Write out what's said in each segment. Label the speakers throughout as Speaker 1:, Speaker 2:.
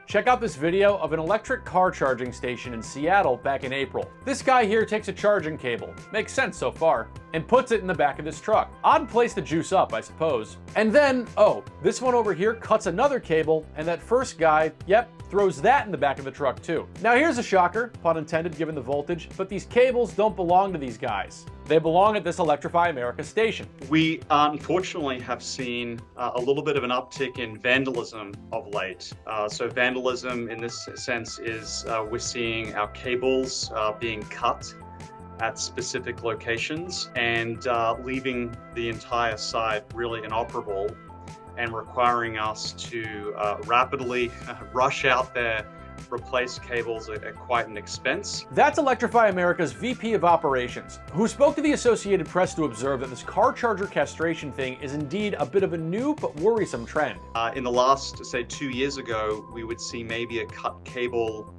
Speaker 1: Check out this video of an electric car charging station in Seattle back in April. This guy here takes a charging cable, makes sense so far, and puts it in the back of his truck. Odd place to juice up, I suppose. And then, oh, this one over here cuts another cable, and that first guy, yep, throws that in the back of the truck too. Now here's a shocker, pun intended given the voltage, but these cables don't belong to these guys. They belong at this Electrify America station.
Speaker 2: We unfortunately have seen a little bit of an uptick in vandalism of late. So vandalism in this sense is we're seeing our cables being cut at specific locations and leaving the entire site really inoperable and requiring us to rapidly rush out there, replace cables at quite an expense.
Speaker 1: That's Electrify America's VP of Operations, who spoke to the Associated Press to observe that this car charger castration thing is indeed a bit of a new but worrisome trend.
Speaker 2: In the last, say, 2 years ago, we would see maybe a cut cable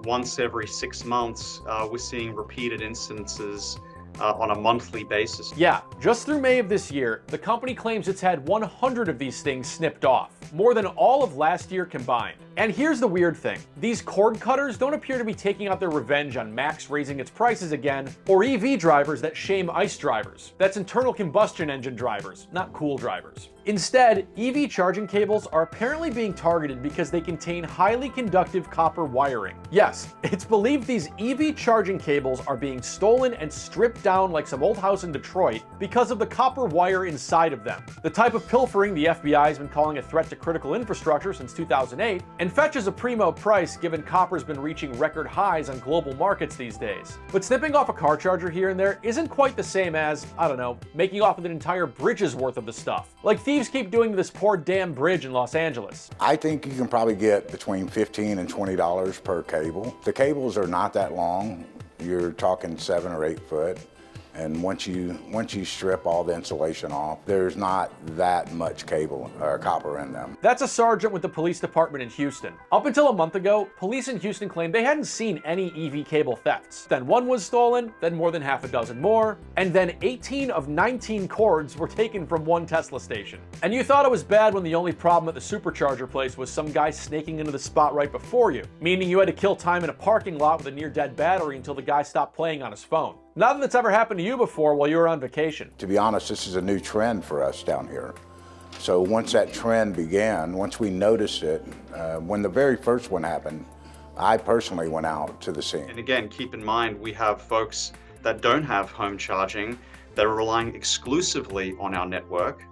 Speaker 2: once every 6 months. We're seeing repeated instances on a monthly basis.
Speaker 1: Yeah, just through May of this year, the company claims it's had 100 of these things snipped off, more than all of last year combined. And here's the weird thing. These cord cutters don't appear to be taking out their revenge on Max raising its prices again, or EV drivers that shame ICE drivers. That's internal combustion engine drivers, not cool drivers. Instead, EV charging cables are apparently being targeted because they contain highly conductive copper wiring. Yes, it's believed these EV charging cables are being stolen and stripped down like some old house in Detroit because of the copper wire inside of them. The type of pilfering the FBI has been calling a threat to critical infrastructure since 2008, and fetches a primo price given copper's been reaching record highs on global markets these days. But snipping off a car charger here and there isn't quite the same as, I don't know, making off with an entire bridge's worth of the stuff, like thieves keep doing to this poor damn bridge in Los Angeles.
Speaker 3: I think you can probably get between $15 and $20 per cable. The cables are not that long. You're talking 7 or 8 foot. And once you strip all the insulation off, there's not that much cable or copper in them.
Speaker 1: That's a sergeant with the police department in Houston. Up until a month ago, police in Houston claimed they hadn't seen any EV cable thefts. Then one was stolen, then more than half a dozen more, and then 18 of 19 cords were taken from one Tesla station. And you thought it was bad when the only problem at the supercharger place was some guy snaking into the spot right before you, meaning you had to kill time in a parking lot with a near-dead battery until the guy stopped playing on his phone. Nothing that's ever happened to you before while you were on vacation.
Speaker 3: To be honest, this is a new trend for us down here. So once that trend began, once we noticed it, when the very first one happened, I personally went out to the scene.
Speaker 2: And again, keep in mind, we have folks that don't have home charging that are relying exclusively on our network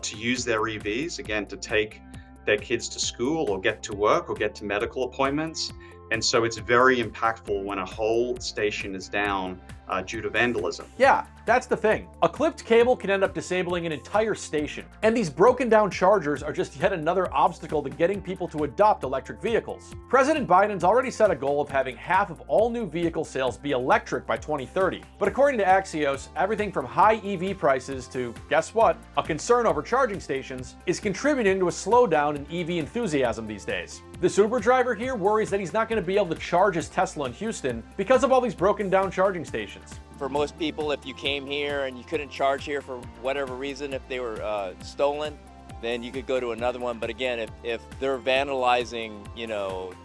Speaker 2: to use their EVs, again, to take their kids to school or get to work or get to medical appointments. And so it's very impactful when a whole station is down due to vandalism.
Speaker 1: Yeah, that's the thing. A clipped cable can end up disabling an entire station. And these broken down chargers are just yet another obstacle to getting people to adopt electric vehicles. President Biden's already set a goal of having half of all new vehicle sales be electric by 2030. But according to Axios, everything from high EV prices to, guess what, a concern over charging stations is contributing to a slowdown in EV enthusiasm these days. This Uber driver here worries that he's not going to be able to charge his Tesla in Houston because of all these broken down charging stations.
Speaker 4: For most people, if you came here and you couldn't charge here for whatever reason, if they were stolen, then you could go to another one. But again, if they're vandalizing,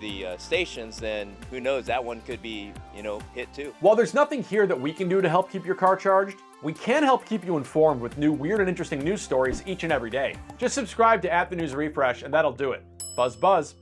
Speaker 4: the stations, then who knows, that one could be, hit too.
Speaker 1: While there's nothing here that we can do to help keep your car charged, we can help keep you informed with new weird and interesting news stories each and every day. Just subscribe to @TheNewsRefresh and that'll do it. Buzz buzz.